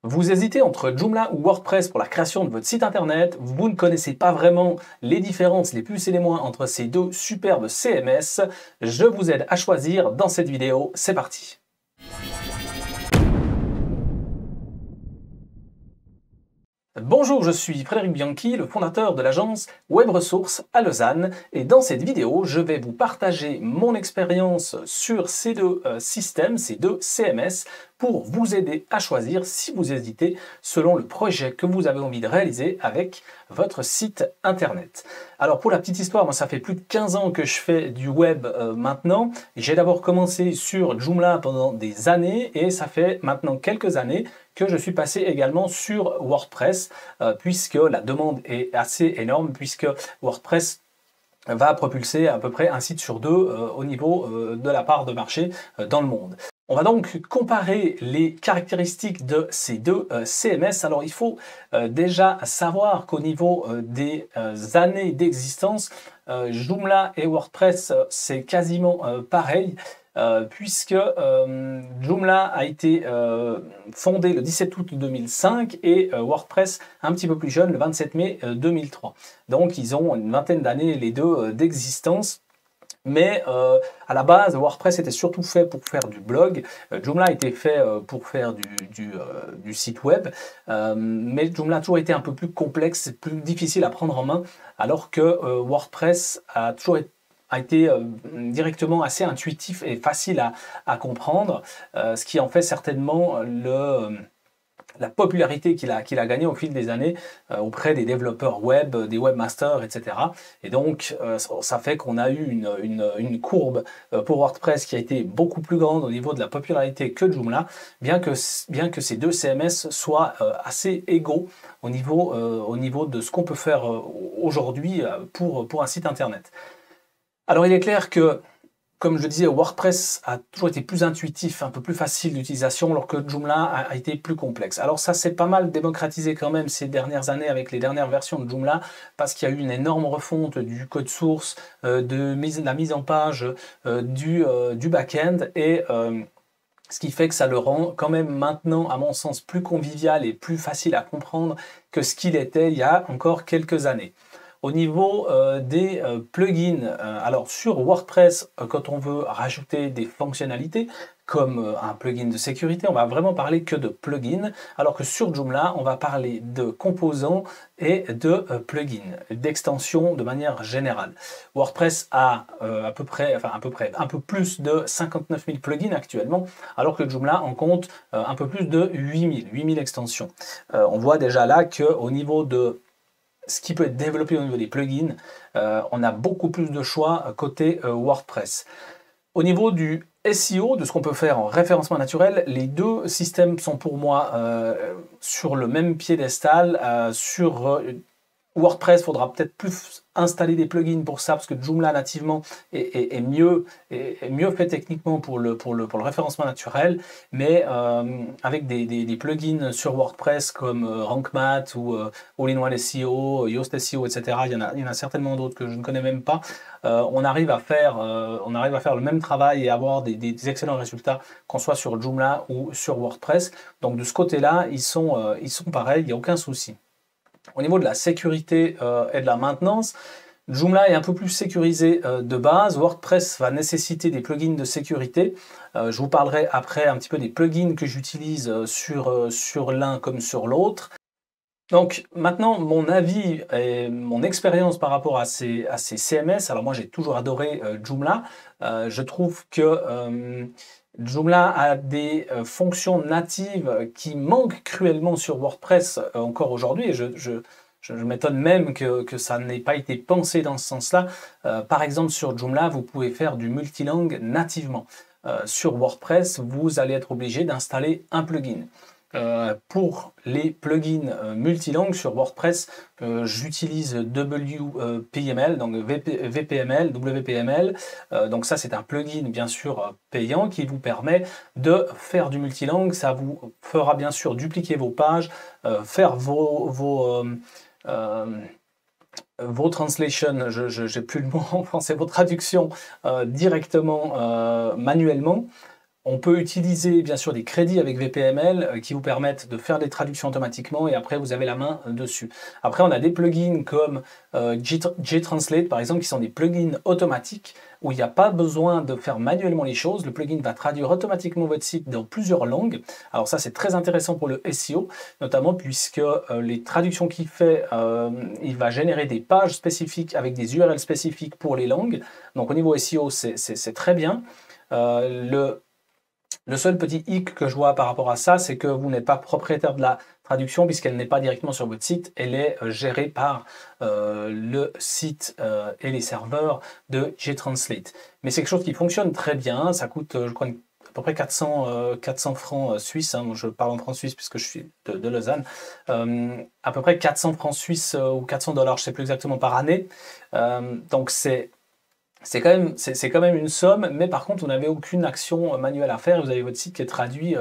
Vous hésitez entre Joomla ou WordPress pour la création de votre site internet, vous ne connaissez pas vraiment les différences, les plus et les moins entre ces deux superbes CMS, je vous aide à choisir dans cette vidéo, c'est parti. Bonjour, je suis Frédéric Bianchi, le fondateur de l'agence Web Ressources à Lausanne et dans cette vidéo, je vais vous partager mon expérience sur ces deux systèmes, ces deux CMS pour vous aider à choisir si vous hésitez selon le projet que vous avez envie de réaliser avec votre site internet. Alors pour la petite histoire, moi ça fait plus de 15 ans que je fais du web maintenant. J'ai d'abord commencé sur Joomla pendant des années et ça fait maintenant quelques années que je suis passé également sur WordPress puisque la demande est assez énorme puisque WordPress va propulser à peu près un site sur deux au niveau de la part de marché dans le monde. On va donc comparer les caractéristiques de ces deux CMS. Alors il faut déjà savoir qu'au niveau des années d'existence, Joomla et WordPress c'est quasiment pareil. Puisque Joomla a été fondé le 17 août 2005 et WordPress un petit peu plus jeune, le 27 mai 2003. Donc ils ont une vingtaine d'années les deux d'existence. Mais à la base, WordPress était surtout fait pour faire du blog. Joomla était fait pour faire du site web. Mais Joomla a toujours été un peu plus complexe, plus difficile à prendre en main, alors que WordPress a toujours été directement assez intuitif et facile à comprendre, ce qui en fait certainement la popularité qu'il a gagnée au fil des années auprès des développeurs web, des webmasters, etc. Et donc, ça fait qu'on a eu une courbe pour WordPress qui a été beaucoup plus grande au niveau de la popularité que Joomla, bien que ces deux CMS soient assez égaux au niveau de ce qu'on peut faire aujourd'hui pour un site internet. Alors, il est clair que, comme je le disais, WordPress a toujours été plus intuitif, un peu plus facile d'utilisation, alors que Joomla a été plus complexe. Alors ça s'est pas mal démocratisé quand même ces dernières années avec les dernières versions de Joomla, parce qu'il y a eu une énorme refonte du code source, de la mise en page du back-end, et ce qui fait que ça le rend quand même maintenant, à mon sens, plus convivial et plus facile à comprendre que ce qu'il était il y a encore quelques années. Au niveau des plugins, alors sur WordPress, quand on veut rajouter des fonctionnalités, comme un plugin de sécurité, on va vraiment parler que de plugins, alors que sur Joomla, on va parler de composants et de plugins, d'extensions de manière générale. WordPress a un peu plus de 59 000 plugins actuellement, alors que Joomla en compte un peu plus de 8 000 extensions. On voit déjà là qu'au niveau de ce qui peut être développé au niveau des plugins, on a beaucoup plus de choix côté WordPress. Au niveau du SEO, de ce qu'on peut faire en référencement naturel, les deux systèmes sont pour moi sur le même piédestal. Sur WordPress, il faudra peut-être plus installer des plugins pour ça, parce que Joomla nativement est mieux fait techniquement pour le référencement naturel, mais avec des plugins sur WordPress comme Rank Math ou All-in-One SEO, Yoast SEO, etc. Il y en a certainement d'autres que je ne connais même pas. On arrive à faire le même travail et avoir des excellents résultats, qu'on soit sur Joomla ou sur WordPress. Donc de ce côté-là, ils sont pareils, il n'y a aucun souci. Au niveau de la sécurité et de la maintenance, Joomla est un peu plus sécurisé de base. WordPress va nécessiter des plugins de sécurité. Je vous parlerai après un petit peu des plugins que j'utilise sur l'un comme sur l'autre. Donc maintenant, mon avis et mon expérience par rapport à ces CMS, alors moi j'ai toujours adoré Joomla. Je trouve que Joomla a des fonctions natives qui manquent cruellement sur WordPress encore aujourd'hui, et je m'étonne même que ça n'ait pas été pensé dans ce sens-là. Par exemple, sur Joomla, vous pouvez faire du multilangue nativement. Sur WordPress, vous allez être obligé d'installer un plugin. Pour les plugins multilangues sur WordPress, j'utilise WPML, donc WPML. Donc ça, c'est un plugin bien sûr payant qui vous permet de faire du multilangue. Ça vous fera bien sûr dupliquer vos pages, faire vos translations, j'ai plus le mot en français, vos traductions directement manuellement. On peut utiliser bien sûr des crédits avec VPML qui vous permettent de faire des traductions automatiquement et après vous avez la main dessus. Après on a des plugins comme JTranslate par exemple qui sont des plugins automatiques où il n'y a pas besoin de faire manuellement les choses. Le plugin va traduire automatiquement votre site dans plusieurs langues. Alors ça c'est très intéressant pour le SEO notamment puisque les traductions qu'il fait, il va générer des pages spécifiques avec des URL spécifiques pour les langues. Donc au niveau SEO c'est très bien. Le seul petit hic que je vois par rapport à ça, c'est que vous n'êtes pas propriétaire de la traduction puisqu'elle n'est pas directement sur votre site, elle est gérée par le site et les serveurs de JTranslate. Mais c'est quelque chose qui fonctionne très bien, ça coûte je crois à peu près 400 francs suisses, hein. Je parle en francs suisses puisque je suis de Lausanne, à peu près 400 francs suisses ou 400 $, je ne sais plus exactement par année, donc c'est quand même une somme, mais par contre, vous n'avez aucune action manuelle à faire. Vous avez votre site qui est traduit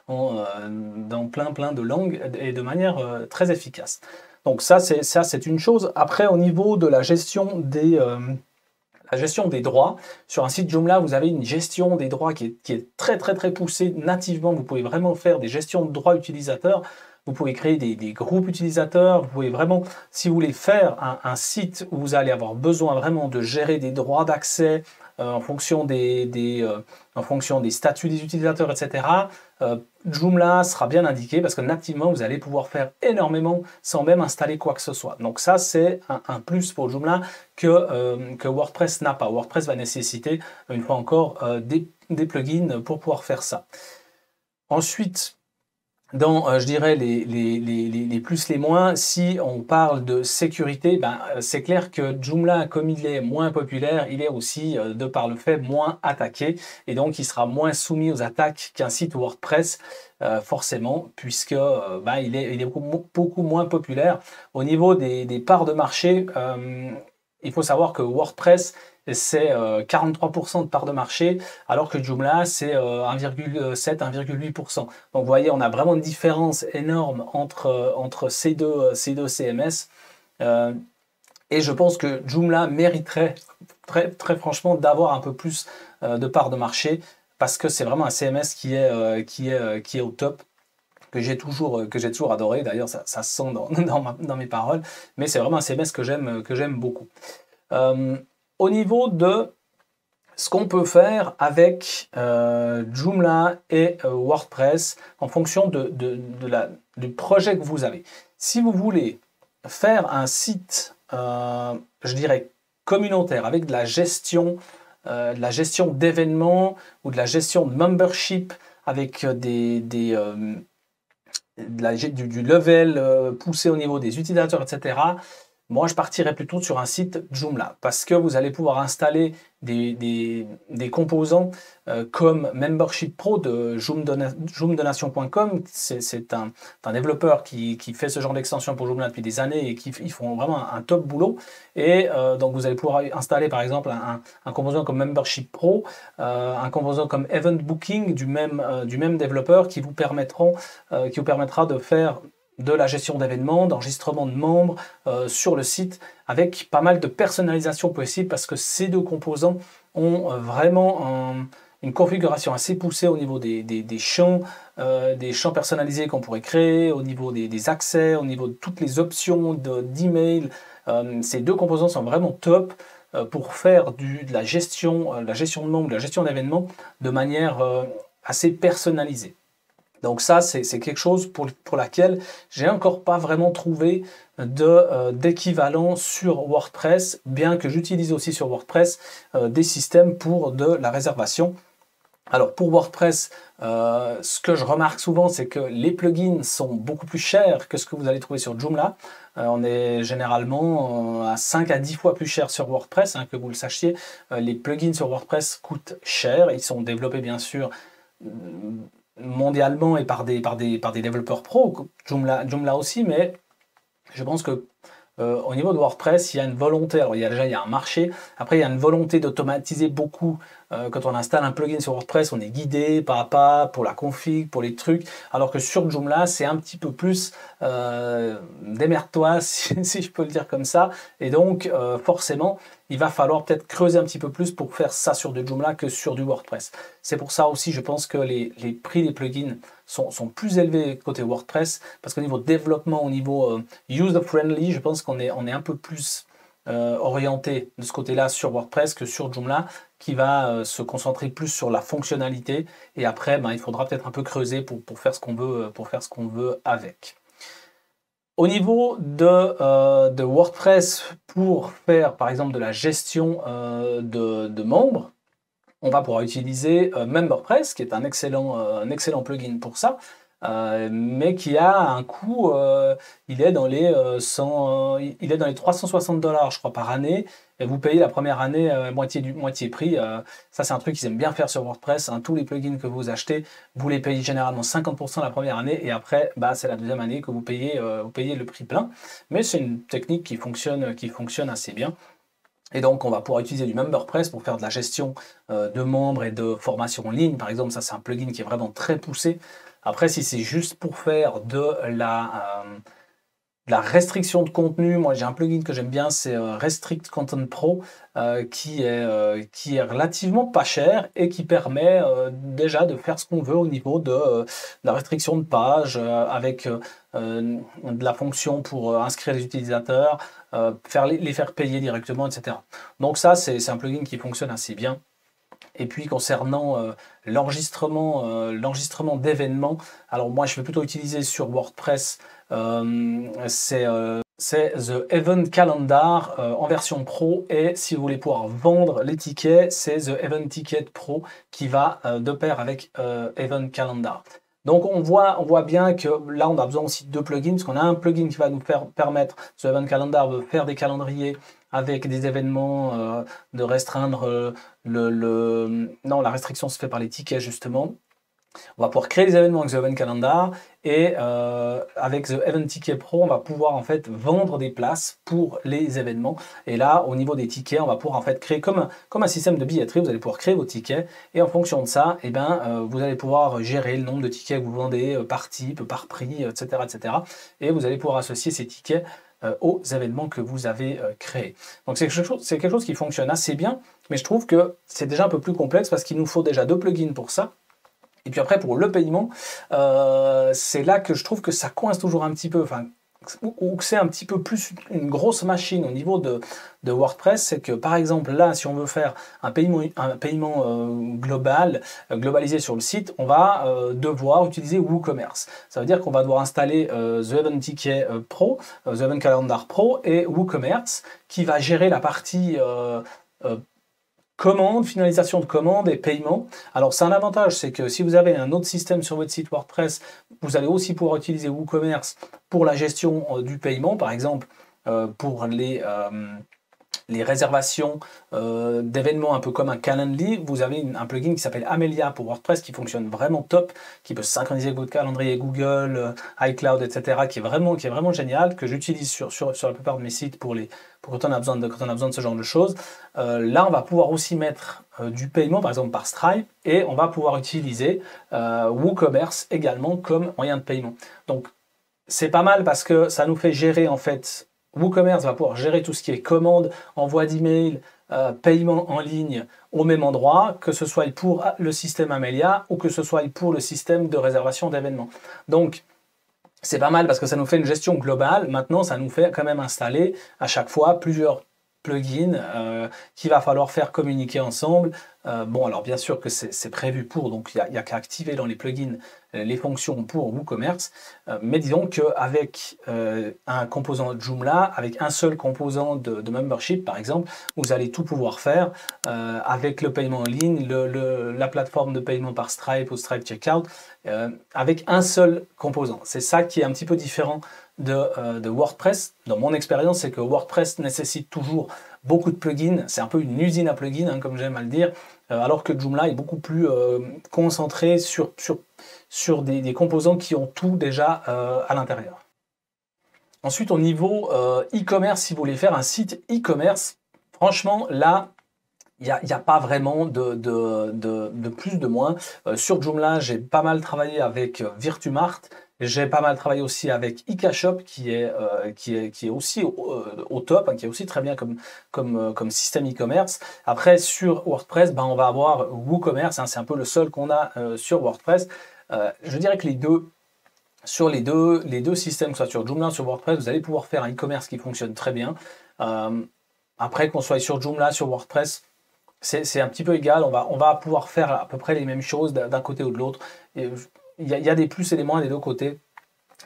dans plein de langues et de manière très efficace. Donc ça, c'est une chose. Après, au niveau de la gestion des droits, sur un site Joomla, vous avez une gestion des droits qui est très poussée nativement. Vous pouvez vraiment faire des gestions de droits utilisateurs. Vous pouvez créer des groupes utilisateurs, vous pouvez vraiment, si vous voulez faire un site où vous allez avoir besoin vraiment de gérer des droits d'accès en fonction des statuts des utilisateurs, etc., Joomla sera bien indiqué parce que nativement, vous allez pouvoir faire énormément sans même installer quoi que ce soit. Donc ça, c'est un plus pour Joomla que WordPress n'a pas. WordPress va nécessiter, une fois encore, des plugins pour pouvoir faire ça. Ensuite, dans, je dirais, les plus, les moins, si on parle de sécurité, c'est clair que Joomla, comme il est moins populaire, il est aussi, de par le fait, moins attaqué. Et donc, il sera moins soumis aux attaques qu'un site WordPress, forcément, puisque il est beaucoup moins populaire. Au niveau des parts de marché, il faut savoir que WordPress, c'est 43% de part de marché, alors que Joomla, c'est 1,7, 1,8%. Donc vous voyez, on a vraiment une différence énorme entre ces deux CMS. Et je pense que Joomla mériterait très franchement d'avoir un peu plus de part de marché, parce que c'est vraiment un CMS qui est au top, que j'ai toujours adoré. D'ailleurs, ça se sent dans mes paroles, mais c'est vraiment un CMS que j'aime beaucoup. Au niveau de ce qu'on peut faire avec Joomla et WordPress en fonction du projet que vous avez. Si vous voulez faire un site, je dirais, communautaire avec de la gestion d'événements ou de la gestion de membership avec du level poussé au niveau des utilisateurs, etc., moi, je partirais plutôt sur un site Joomla parce que vous allez pouvoir installer des composants comme Membership Pro de joomdonation.com. C'est un développeur qui fait ce genre d'extension pour Joomla depuis des années et ils font vraiment un top boulot. Et donc, vous allez pouvoir installer par exemple un composant comme Membership Pro, un composant comme Event Booking du même développeur qui vous permettra de faire de la gestion d'événements, d'enregistrement de membres sur le site avec pas mal de personnalisation possible parce que ces deux composants ont vraiment une configuration assez poussée au niveau des champs personnalisés qu'on pourrait créer, au niveau des accès, au niveau de toutes les options d'email. Ces deux composants sont vraiment top pour faire de la gestion de membres, de la gestion d'événements de manière assez personnalisée. Donc ça, c'est quelque chose pour laquelle j'ai encore pas vraiment trouvé d'équivalent sur WordPress, bien que j'utilise aussi sur WordPress des systèmes pour de la réservation. Alors pour WordPress, ce que je remarque souvent, c'est que les plugins sont beaucoup plus chers que ce que vous allez trouver sur Joomla. On est généralement à 5 à 10 fois plus cher sur WordPress, hein, que vous le sachiez. Les plugins sur WordPress coûtent cher, ils sont développés bien sûr mondialement et par des développeurs pro, Joomla aussi, mais je pense que au niveau de WordPress, il y a une volonté, alors il y a un marché, après il y a une volonté d'automatiser beaucoup. Quand on installe un plugin sur WordPress, on est guidé pas à pas pour la config, pour les trucs, alors que sur Joomla, c'est un petit peu plus démerde-toi, si je peux le dire comme ça, et donc forcément, il va falloir peut-être creuser un petit peu plus pour faire ça sur du Joomla que sur du WordPress. C'est pour ça aussi, je pense que les prix des plugins sont plus élevés côté WordPress, parce qu'au niveau développement, au niveau user-friendly, je pense qu'on est un peu plus orienté de ce côté-là sur WordPress que sur Joomla, qui va se concentrer plus sur la fonctionnalité, et après, il faudra peut-être un peu creuser pour faire ce qu'on veut avec. Au niveau de WordPress, pour faire par exemple de la gestion de membres, on va pouvoir utiliser MemberPress, qui est un excellent plugin pour ça, mais qui a un coût, il est dans les 360 $, je crois, par année, et vous payez la première année moitié prix. Ça, c'est un truc qu'ils aiment bien faire sur WordPress, hein. Tous les plugins que vous achetez, vous les payez généralement 50% la première année, et après, c'est la deuxième année que vous payez le prix plein. Mais c'est une technique qui fonctionne assez bien. Et donc, on va pouvoir utiliser du MemberPress pour faire de la gestion de membres et de formation en ligne. Par exemple, ça, c'est un plugin qui est vraiment très poussé. Après, si c'est juste pour faire de la restriction de contenu, moi, j'ai un plugin que j'aime bien, c'est Restrict Content Pro, qui est relativement pas cher et qui permet déjà de faire ce qu'on veut au niveau de la restriction de page, avec de la fonction pour inscrire les utilisateurs, les faire payer directement, etc. Donc ça, c'est un plugin qui fonctionne assez bien. Et puis concernant l'enregistrement d'événements, alors moi je vais plutôt utiliser sur WordPress, c'est The Event Calendar en version pro, et si vous voulez pouvoir vendre les tickets, c'est The Event Ticket Pro qui va de pair avec Event Calendar. Donc on voit bien que là on a besoin aussi de deux plugins, parce qu'on a un plugin qui va nous permettre, The Event Calendar, de faire des calendriers avec des événements, de restreindre non, la restriction se fait par les tickets justement. On va pouvoir créer des événements avec The Event Calendar, et avec The Event Ticket Pro, on va pouvoir en fait vendre des places pour les événements. Et là, au niveau des tickets, on va pouvoir en fait créer comme un système de billetterie. Vous allez pouvoir créer vos tickets, et en fonction de ça, vous allez pouvoir gérer le nombre de tickets que vous vendez par type, par prix, etc., etc. Et vous allez pouvoir associer ces tickets aux événements que vous avez créés. Donc c'est quelque chose qui fonctionne assez bien, mais je trouve que c'est déjà un peu plus complexe parce qu'il nous faut déjà deux plugins pour ça. Et puis après, pour le paiement, c'est là que je trouve que ça coince toujours un petit peu, ou que c'est un petit peu plus une grosse machine au niveau de WordPress. C'est que par exemple là, si on veut faire un paiement globalisé sur le site, on va devoir utiliser WooCommerce. Ça veut dire qu'on va devoir installer The Event Ticket Pro, The Event Calendar Pro et WooCommerce, qui va gérer la partie commande, finalisation de commande et paiement. Alors c'est un avantage, c'est que si vous avez un autre système sur votre site WordPress, vous allez aussi pouvoir utiliser WooCommerce pour la gestion du paiement, par exemple pour les réservations d'événements, un peu comme un Calendly. Vous avez un plugin qui s'appelle Amelia pour WordPress, qui fonctionne vraiment top, qui peut se synchroniser avec votre calendrier Google, iCloud, etc., qui est vraiment génial, que j'utilise sur la plupart de mes sites pour quand on a besoin de ce genre de choses. Là, on va pouvoir aussi mettre du paiement, par exemple par Stripe, et on va pouvoir utiliser WooCommerce également comme moyen de paiement. Donc, c'est pas mal parce que ça nous fait gérer en fait. WooCommerce va pouvoir gérer tout ce qui est commande, envoi d'email, paiement en ligne au même endroit, que ce soit pour le système Amelia ou que ce soit pour le système de réservation d'événements. Donc, c'est pas mal parce que ça nous fait une gestion globale. Maintenant, ça nous fait quand même installer à chaque fois plusieurs plugins qu'il va falloir faire communiquer ensemble. Bon, alors bien sûr que c'est prévu pour, donc il n'y a qu'à activer dans les plugins les fonctions pour WooCommerce, mais disons qu'avec un composant Joomla, avec un seul composant de membership par exemple, vous allez tout pouvoir faire avec le paiement en ligne, la plateforme de paiement par Stripe ou Stripe Checkout, avec un seul composant. C'est ça qui est un petit peu différent de WordPress. Dans mon expérience, c'est que WordPress nécessite toujours beaucoup de plugins, c'est un peu une usine à plugins, hein, comme j'aime à le dire, alors que Joomla est beaucoup plus concentré sur des composants qui ont tout déjà à l'intérieur. Ensuite, au niveau e-commerce, si vous voulez faire un site e-commerce, franchement, là, il n'y a pas vraiment de plus, de moins. Sur Joomla, j'ai pas mal travaillé avec Virtumart. J'ai pas mal travaillé aussi avec IKShop qui est aussi au top, hein, qui est aussi très bien comme système e-commerce. Après, sur WordPress, ben, on va avoir WooCommerce, hein, c'est un peu le seul qu'on a sur WordPress. Je dirais que sur les deux systèmes, que ce soit sur Joomla ou sur WordPress, vous allez pouvoir faire un e-commerce qui fonctionne très bien. Après, qu'on soit sur Joomla, sur WordPress, c'est un petit peu égal. On va pouvoir faire à peu près les mêmes choses d'un côté ou de l'autre. Il y a des plus et des moins des deux côtés,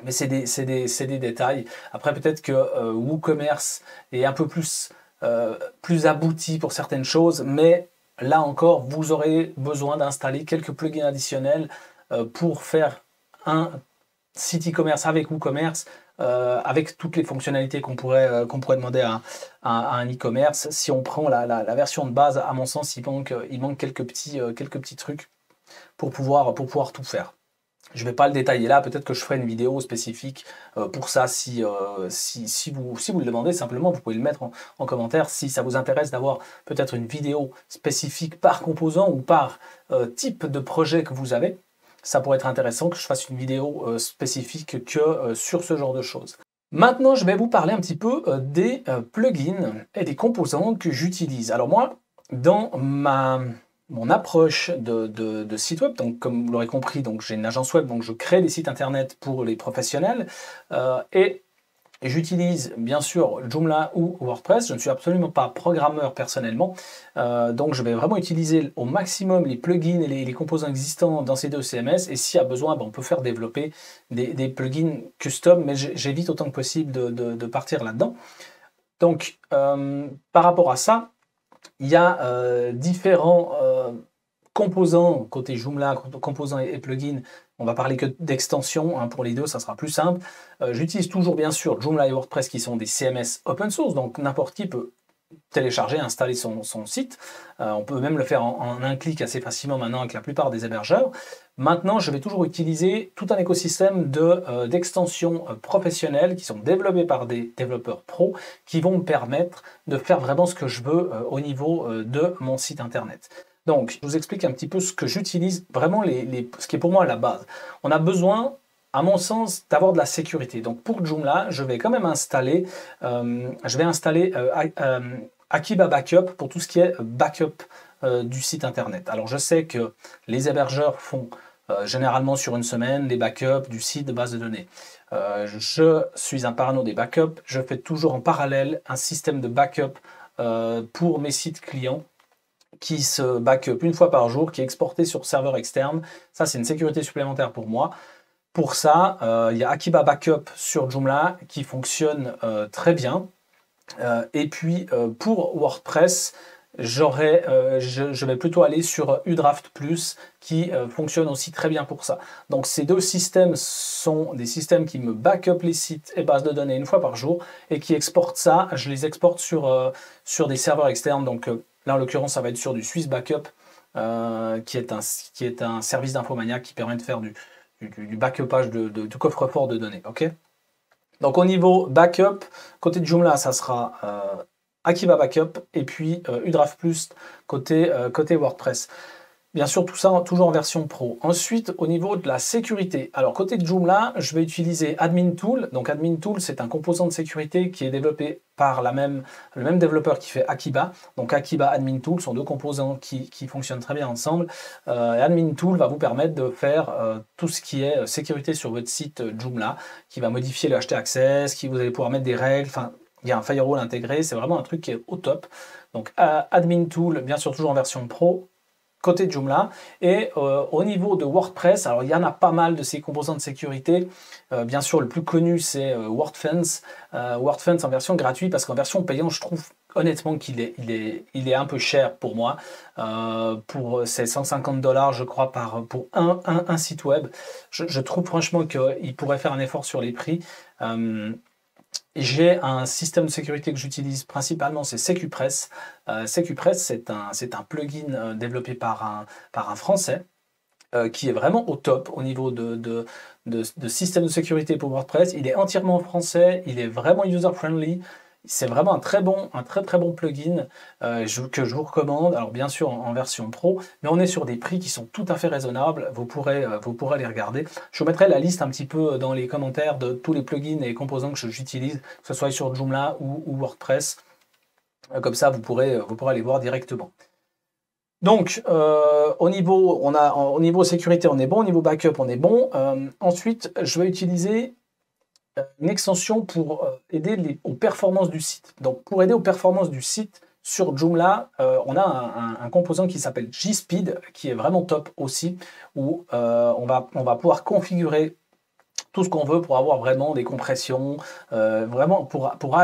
mais c'est des détails. Après, peut-être que WooCommerce est un peu plus abouti pour certaines choses, mais là encore, vous aurez besoin d'installer quelques plugins additionnels pour faire un site e-commerce avec WooCommerce, avec toutes les fonctionnalités qu'on pourrait demander à un e-commerce. Si on prend la version de base, à mon sens, il manque quelques petits trucs pour pouvoir tout faire. Je ne vais pas le détailler là, peut-être que je ferai une vidéo spécifique pour ça si vous le demandez. Simplement, vous pouvez le mettre en commentaire si ça vous intéresse d'avoir peut-être une vidéo spécifique par composant ou par type de projet que vous avez. Ça pourrait être intéressant que je fasse une vidéo spécifique que sur ce genre de choses. Maintenant, je vais vous parler un petit peu des plugins et des composants que j'utilise. Alors moi, dans mon approche de site web, donc comme vous l'aurez compris, donc j'ai une agence web, donc je crée des sites internet pour les professionnels et j'utilise bien sûr Joomla ou WordPress. Je ne suis absolument pas programmeur personnellement, donc je vais vraiment utiliser au maximum les plugins et les composants existants dans ces deux CMS. Et s'il y a besoin, ben, on peut faire développer des plugins custom, mais j'évite autant que possible de partir là-dedans. Donc par rapport à ça, il y a différents composants côté Joomla, composants et plugins. On va parler que d'extensions, hein, pour les deux, ça sera plus simple. J'utilise toujours bien sûr Joomla et WordPress qui sont des CMS open source, donc n'importe qui peut télécharger, installer son site. On peut même le faire en un clic assez facilement maintenant avec la plupart des hébergeurs. Maintenant, je vais toujours utiliser tout un écosystème d'extensions professionnelles qui sont développées par des développeurs pros qui vont me permettre de faire vraiment ce que je veux au niveau de mon site internet. Donc, je vous explique un petit peu ce que j'utilise, vraiment ce qui est pour moi la base. On a besoin, à mon sens, d'avoir de la sécurité. Donc pour Joomla, je vais quand même installer, Akiba Backup pour tout ce qui est backup du site internet. Alors je sais que les hébergeurs font généralement sur une semaine les backups du site de base de données. Je suis un parano des backups, je fais toujours en parallèle un système de backup pour mes sites clients qui se backup une fois par jour, qui est exporté sur serveur externe. Ça, c'est une sécurité supplémentaire pour moi. Pour ça, il y a Akiba Backup sur Joomla qui fonctionne très bien. Et puis, pour WordPress, je vais plutôt aller sur Udraft Plus qui fonctionne aussi très bien pour ça. Donc ces deux systèmes sont des systèmes qui me backup les sites et bases de données une fois par jour et qui exportent ça. Je les exporte sur des serveurs externes. Donc là, en l'occurrence, ça va être sur du Swiss Backup, qui est un service d'Infomania qui permet de faire du backupage de coffre-fort de données. Okay, donc au niveau backup, côté de Joomla, ça sera Akiba Backup et puis Udraft Plus côté WordPress. Bien sûr, tout ça toujours en version pro. Ensuite, au niveau de la sécurité, alors côté de Joomla, je vais utiliser Admin Tool. Donc Admin Tool, c'est un composant de sécurité qui est développé par le même développeur qui fait Akiba. Donc Akiba, Admin Tool sont deux composants qui fonctionnent très bien ensemble. Admin Tool va vous permettre de faire tout ce qui est sécurité sur votre site Joomla, qui va modifier le HT Access, qui vous allez pouvoir mettre des règles. Enfin, il y a un firewall intégré, c'est vraiment un truc qui est au top. Donc Admin Tool, bien sûr, toujours en version pro, côté de Joomla. Et au niveau de WordPress, alors il y en a pas mal de ces composants de sécurité. Bien sûr, le plus connu, c'est WordFence. WordFence en version gratuite, parce qu'en version payante, je trouve honnêtement qu'il est un peu cher pour moi. Pour ces 150 $, je crois, pour un site web. Je trouve franchement qu'il pourrait faire un effort sur les prix. J'ai un système de sécurité que j'utilise principalement, c'est SecuPress. SecuPress, c'est un plugin développé par un Français qui est vraiment au top au niveau de système de sécurité pour WordPress. Il est entièrement en français, il est vraiment user-friendly. C'est vraiment un très très bon plugin que je vous recommande. Alors bien sûr en version pro, mais on est sur des prix qui sont tout à fait raisonnables. Vous pourrez les regarder. Je vous mettrai la liste un petit peu dans les commentaires de tous les plugins et composants que j'utilise, que ce soit sur Joomla ou WordPress. Comme ça, vous pourrez les voir directement. Donc, au niveau sécurité, on est bon. Au niveau backup, on est bon. Ensuite, je vais utiliser une extension pour aider aux performances du site. Donc, pour aider aux performances du site, sur Joomla, on a un composant qui s'appelle JSpeed, qui est vraiment top aussi, où on va pouvoir configurer tout ce qu'on veut pour avoir vraiment des compressions, vraiment pour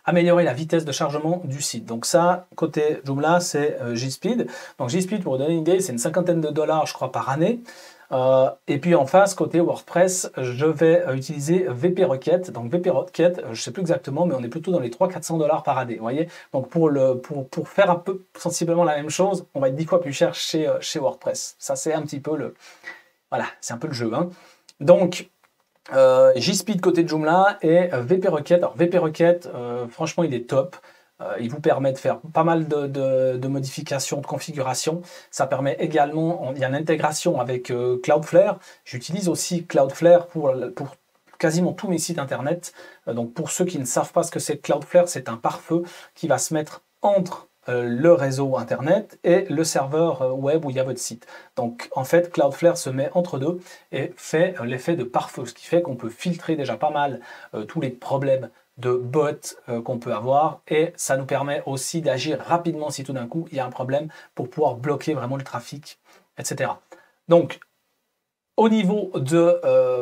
améliorer la vitesse de chargement du site. Donc ça, côté Joomla, c'est JSpeed. Donc JSpeed, pour vous donner une idée, c'est une cinquantaine de dollars, je crois, par année. Et puis en face, côté WordPress, je vais utiliser VP Rocket. Donc VP Rocket, je ne sais plus exactement, mais on est plutôt dans les 300-400 dollars par année. Vous voyez, donc pour faire un peu sensiblement la même chose, on va être 10 fois plus cher chez WordPress. Ça, c'est un petit peu voilà, c'est un peu le jeu, hein. Donc, JSpeed côté de Joomla et VP Rocket. Alors VP Rocket, franchement, il est top. Il vous permet de faire pas mal de modifications, de configuration. Ça permet également, il y a une intégration avec Cloudflare. J'utilise aussi Cloudflare pour quasiment tous mes sites internet. Donc pour ceux qui ne savent pas ce que c'est Cloudflare, c'est un pare-feu qui va se mettre entre le réseau internet et le serveur web où il y a votre site. Donc en fait, Cloudflare se met entre deux et fait l'effet de pare-feu, ce qui fait qu'on peut filtrer déjà pas mal tous les problèmes de bots qu'on peut avoir, et ça nous permet aussi d'agir rapidement si tout d'un coup il y a un problème pour pouvoir bloquer vraiment le trafic, etc. Donc au niveau de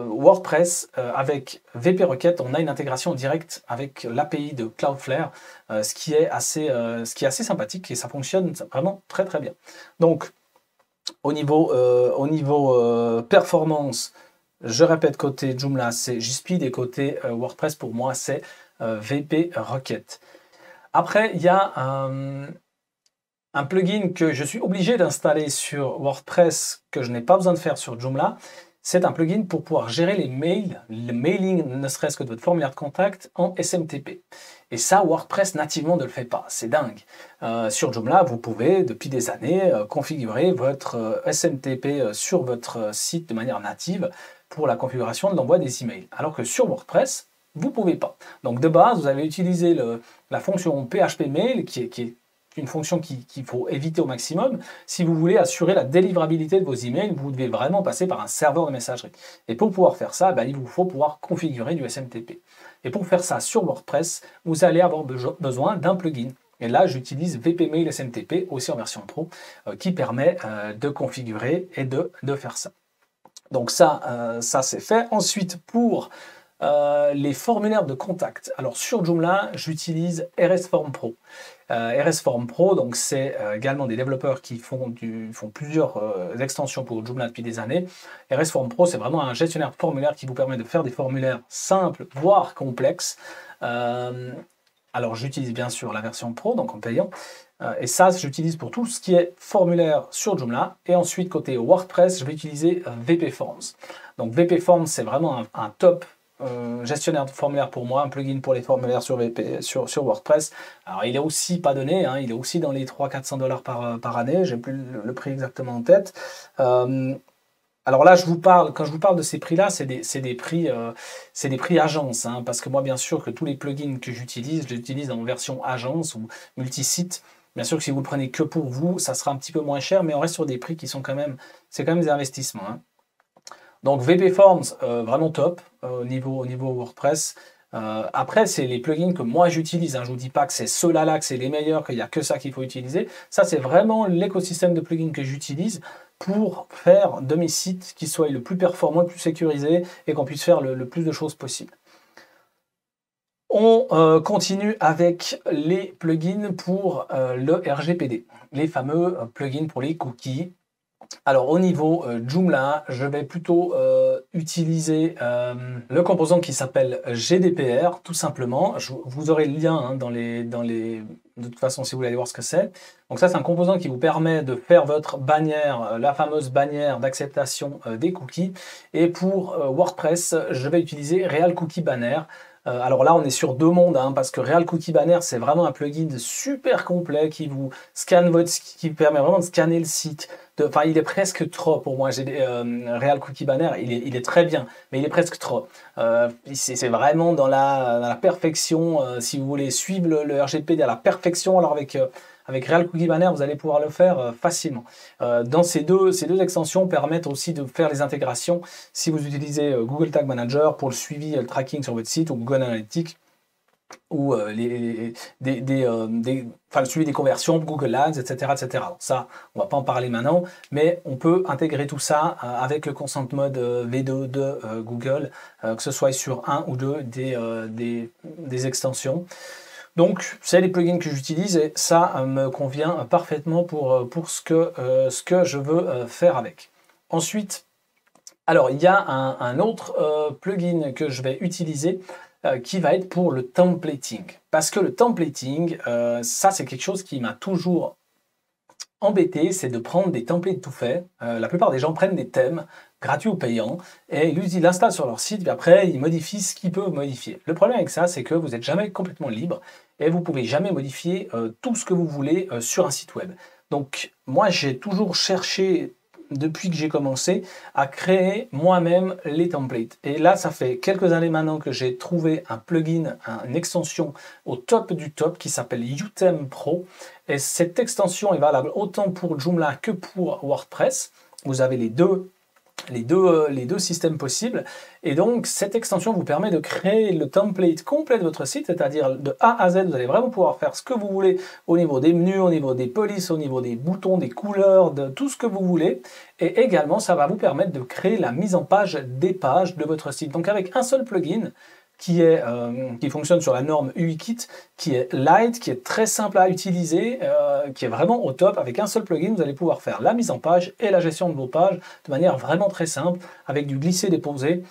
WordPress, avec VP Rocket, on a une intégration directe avec l'API de Cloudflare, ce qui est assez sympathique, et ça fonctionne vraiment très très bien. Donc, au niveau performance, je répète, côté Joomla, c'est JSpeed, et côté WordPress, pour moi, c'est VP Rocket. Après, il y a un plugin que je suis obligé d'installer sur WordPress, que je n'ai pas besoin de faire sur Joomla. C'est un plugin pour pouvoir gérer les mails, le mailing, ne serait-ce que de votre formulaire de contact, en SMTP. Et ça, WordPress nativement ne le fait pas. C'est dingue. Sur Joomla, vous pouvez, depuis des années, configurer votre SMTP sur votre site de manière native pour la configuration de l'envoi des emails. Alors que sur WordPress, vous ne pouvez pas. Donc de base, vous avez utilisé la fonction PHP Mail, qui est une fonction qu'il faut éviter au maximum. Si vous voulez assurer la délivrabilité de vos emails, vous devez vraiment passer par un serveur de messagerie. Et pour pouvoir faire ça, il vous faut pouvoir configurer du SMTP. Et pour faire ça sur WordPress, vous allez avoir besoin d'un plugin. Et là, j'utilise VP Mail SMTP, aussi en version pro, qui permet de configurer et de faire ça. Donc ça c'est fait. Ensuite, pour les formulaires de contact. Alors sur Joomla, j'utilise RSForm Pro. RSForm Pro, donc c'est également des développeurs qui font plusieurs extensions pour Joomla depuis des années. RSForm Pro, c'est vraiment un gestionnaire de formulaires qui vous permet de faire des formulaires simples, voire complexes. Alors j'utilise bien sûr la version Pro, donc en payant. Et ça, j'utilise pour tout ce qui est formulaire sur Joomla. Et ensuite, côté WordPress, je vais utiliser VP Forms. Donc VP Forms, c'est vraiment un top gestionnaire de formulaire pour moi, un plugin pour les formulaires sur WordPress. Alors il est aussi pas donné, hein, il est aussi dans les 300-400 dollars par année, j'ai plus le prix exactement en tête. Alors là, quand je vous parle de ces prix-là, c'est des prix agence, hein, parce que moi, bien sûr, que tous les plugins que j'utilise, je les utilise en version agence ou multisite. Bien sûr que si vous le prenez que pour vous, ça sera un petit peu moins cher, mais on reste sur des prix qui sont c'est quand même des investissements, hein. Donc VP Forms, vraiment top au niveau WordPress. Après, c'est les plugins que moi j'utilise, hein. Je ne vous dis pas que c'est ceux-là que c'est les meilleurs, qu'il n'y a que ça qu'il faut utiliser. Ça, c'est vraiment l'écosystème de plugins que j'utilise pour faire de mes sites qui soient le plus performants, le plus sécurisés, et qu'on puisse faire le plus de choses possible. On continue avec les plugins pour le RGPD, les fameux plugins pour les cookies. Alors au niveau Joomla, je vais plutôt utiliser le composant qui s'appelle GDPR, tout simplement. Vous aurez le lien hein, de toute façon si vous voulez aller voir ce que c'est. Donc ça, c'est un composant qui vous permet de faire votre bannière, la fameuse bannière d'acceptation des cookies. Et pour WordPress, je vais utiliser Real Cookie Banner. Alors là, on est sur deux mondes, hein, parce que Real Cookie Banner, c'est vraiment un plugin super complet qui vous scanne qui permet vraiment de scanner le site. Enfin, il est presque trop pour moi. Real Cookie Banner, il est très bien, mais il est presque trop. C'est vraiment dans la perfection. Si vous voulez suivre le RGPD à la perfection, alors avec Real Cookie Banner, vous allez pouvoir le faire facilement. Dans ces deux extensions permettent aussi de faire les intégrations si vous utilisez Google Tag Manager pour le suivi et le tracking sur votre site ou Google Analytics ou le suivi des conversions, Google Ads, etc., etc. Donc ça, on ne va pas en parler maintenant, mais on peut intégrer tout ça avec le Consent Mode V2 de Google, que ce soit sur un ou deux des extensions. Donc, c'est les plugins que j'utilise et ça me convient parfaitement pour ce que je veux faire avec. Ensuite, alors il y a un autre plugin que je vais utiliser qui va être pour le templating. Parce que le templating, ça c'est quelque chose qui m'a toujours embêté, c'est de prendre des templates tout faits. La plupart des gens prennent des thèmes gratuits ou payants et ils l'installent sur leur site, puis après ils modifient ce qu'ils peuvent modifier. Le problème avec ça, c'est que vous n'êtes jamais complètement libre et vous ne pouvez jamais modifier tout ce que vous voulez sur un site web. Donc moi j'ai toujours cherché, depuis que j'ai commencé, à créer moi-même les templates. Et là, ça fait quelques années maintenant que j'ai trouvé un plugin, une extension au top du top qui s'appelle Utem Pro. Et cette extension est valable autant pour Joomla que pour WordPress. Vous avez les deux systèmes possibles. Et donc, cette extension vous permet de créer le template complet de votre site, c'est-à-dire de A à Z, vous allez vraiment pouvoir faire ce que vous voulez au niveau des menus, au niveau des polices, au niveau des boutons, des couleurs, de tout ce que vous voulez. Et également, ça va vous permettre de créer la mise en page des pages de votre site. Donc, avec un seul plugin, qui fonctionne sur la norme UIKit, qui est light, qui est très simple à utiliser, qui est vraiment au top. Avec un seul plugin, vous allez pouvoir faire la mise en page et la gestion de vos pages de manière vraiment très simple, avec du glisser-déposer.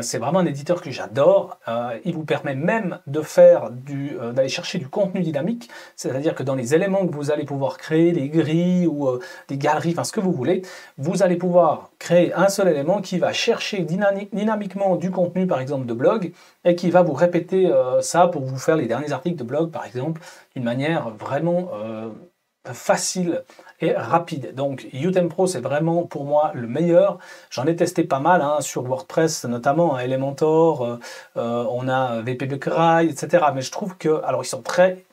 C'est vraiment un éditeur que j'adore. Il vous permet même de faire d'aller chercher du contenu dynamique, c'est-à-dire que dans les éléments que vous allez pouvoir créer, les grilles ou des galeries, enfin ce que vous voulez, vous allez pouvoir créer un seul élément qui va chercher dynamiquement du contenu, par exemple de blog, et qui va vous répéter ça pour vous faire les derniers articles de blog, par exemple, d'une manière vraiment facile et rapide. Donc Utem Pro, c'est vraiment pour moi le meilleur. J'en ai testé pas mal hein, sur WordPress, notamment hein, Elementor, on a WP Cry, etc. Mais je trouve que, alors ils sont très...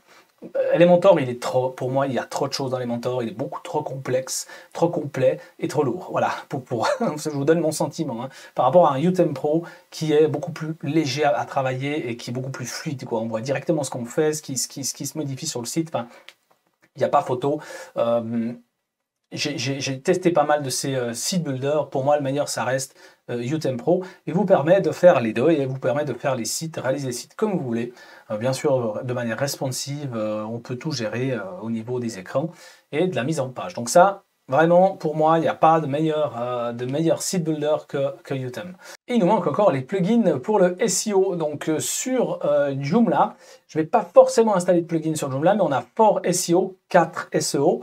Elementor, il est trop, pour moi, il y a trop de choses dans Elementor, il est beaucoup trop complexe, trop complet et trop lourd. Voilà, je vous donne mon sentiment. Hein, par rapport à un Utem Pro qui est beaucoup plus léger à travailler et qui est beaucoup plus fluide. Quoi. On voit directement ce qu'on fait, ce qui se modifie sur le site. Enfin, il n'y a pas photo. J'ai testé pas mal de ces site builders. Pour moi, le meilleur, ça reste Utem Pro. Il vous permet de faire les deux et vous permet de faire les sites, réaliser les sites comme vous voulez. Bien sûr, de manière responsive, on peut tout gérer au niveau des écrans et de la mise en page. Donc ça, vraiment, pour moi, il n'y a pas de meilleur site builder que Utem. Et il nous manque encore les plugins pour le SEO. Donc sur Joomla, je ne vais pas forcément installer de plugin sur Joomla, mais on a For SEO 4 SEO.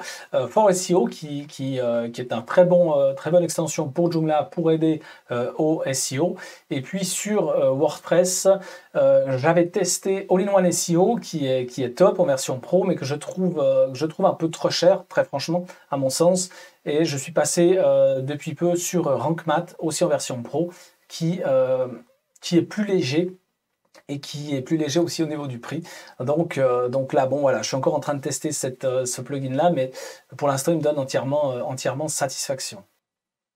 For SEO qui est un très bonne extension pour Joomla pour aider au SEO. Et puis sur WordPress, j'avais testé All-in-One SEO qui est top en version pro, mais que je trouve un peu trop cher, très franchement, à mon sens. Et je suis passé depuis peu sur RankMath, aussi en version pro, qui est plus léger et qui est plus léger aussi au niveau du prix. Donc là, bon voilà, je suis encore en train de tester ce plugin-là, mais pour l'instant, il me donne entièrement satisfaction.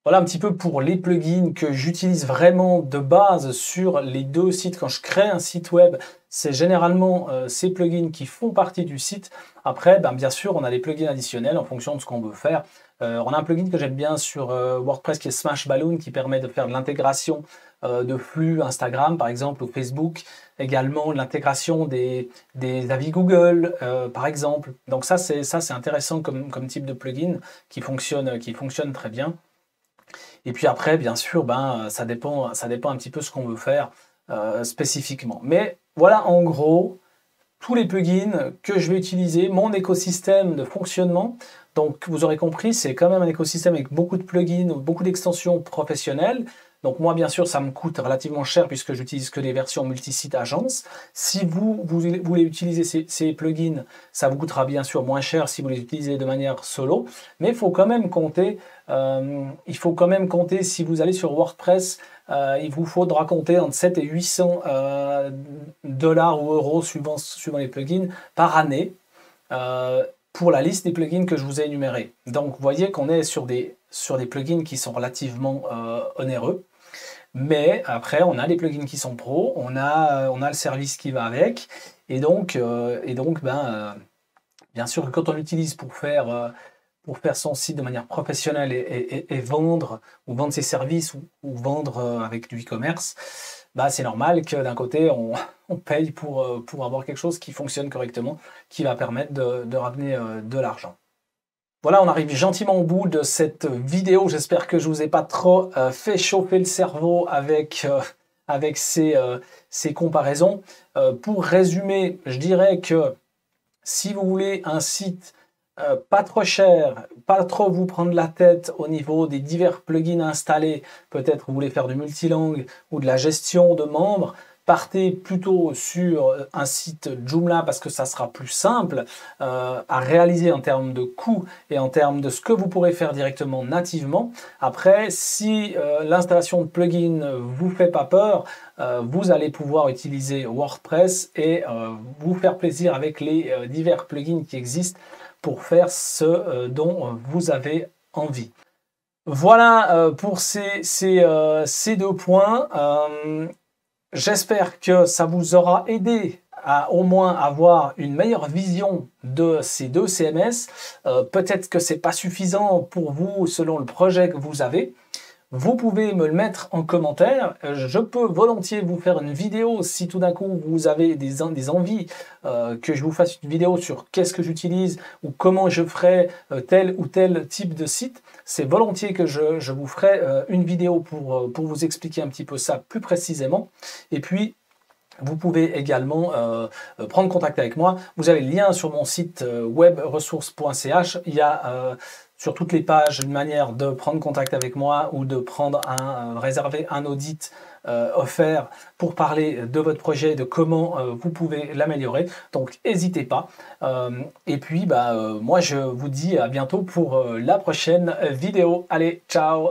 Voilà un petit peu pour les plugins que j'utilise vraiment de base sur les deux sites. Quand je crée un site web, c'est généralement ces plugins qui font partie du site. Après, bien sûr, on a des plugins additionnels en fonction de ce qu'on veut faire. On a un plugin que j'aime bien sur WordPress qui est Smashballoon, qui permet de faire de l'intégration de flux Instagram, par exemple, ou Facebook. Également l'intégration des avis Google, par exemple. Donc ça, c'est intéressant comme type de plugin qui fonctionne très bien. Et puis après, bien sûr, ça dépend un petit peu ce qu'on veut faire spécifiquement. Mais voilà, en gros, tous les plugins que je vais utiliser, mon écosystème de fonctionnement. Donc, vous aurez compris, c'est quand même un écosystème avec beaucoup de plugins, beaucoup d'extensions professionnelles. Donc moi, bien sûr, ça me coûte relativement cher puisque j'utilise que des versions multi-sites agence. Si vous voulez utiliser ces plugins, ça vous coûtera bien sûr moins cher si vous les utilisez de manière solo. Mais il faut quand même compter, si vous allez sur WordPress, il vous faudra compter entre 7 et 800 dollars ou euros suivant les plugins par année pour la liste des plugins que je vous ai énumérés. Donc vous voyez qu'on est sur des plugins qui sont relativement onéreux. Mais après, on a les plugins qui sont pro, on a le service qui va avec, et donc, bien sûr, quand on l'utilise pour faire son site de manière professionnelle et vendre ses services ou vendre avec du e-commerce, c'est normal que d'un côté, on paye pour avoir quelque chose qui fonctionne correctement, qui va permettre de ramener de l'argent. Voilà, on arrive gentiment au bout de cette vidéo. J'espère que je ne vous ai pas trop fait chauffer le cerveau avec ces comparaisons. Pour résumer, je dirais que si vous voulez un site pas trop cher, pas trop vous prendre la tête au niveau des divers plugins installés, peut-être vous voulez faire du multilangue ou de la gestion de membres, partez plutôt sur un site Joomla parce que ça sera plus simple à réaliser en termes de coûts et en termes de ce que vous pourrez faire directement nativement. Après, si l'installation de plugins vous fait pas peur, vous allez pouvoir utiliser WordPress et vous faire plaisir avec les divers plugins qui existent pour faire ce dont vous avez envie. Voilà pour ces 2 points. J'espère que ça vous aura aidé à au moins avoir une meilleure vision de ces 2 CMS. Peut-être que ce n'est pas suffisant pour vous selon le projet que vous avez. Vous pouvez me le mettre en commentaire. Je peux volontiers vous faire une vidéo si tout d'un coup vous avez des envies que je vous fasse une vidéo sur qu'est-ce que j'utilise ou comment je ferai tel ou tel type de site. C'est volontiers que je vous ferai une vidéo pour vous expliquer un petit peu ça plus précisément. Et puis, vous pouvez également prendre contact avec moi. Vous avez le lien sur mon site webressources.ch. Il y a sur toutes les pages une manière de prendre contact avec moi ou de réserver un audit offert pour parler de votre projet, de comment vous pouvez l'améliorer. Donc n'hésitez pas. Et puis moi je vous dis à bientôt pour la prochaine vidéo. Allez, ciao!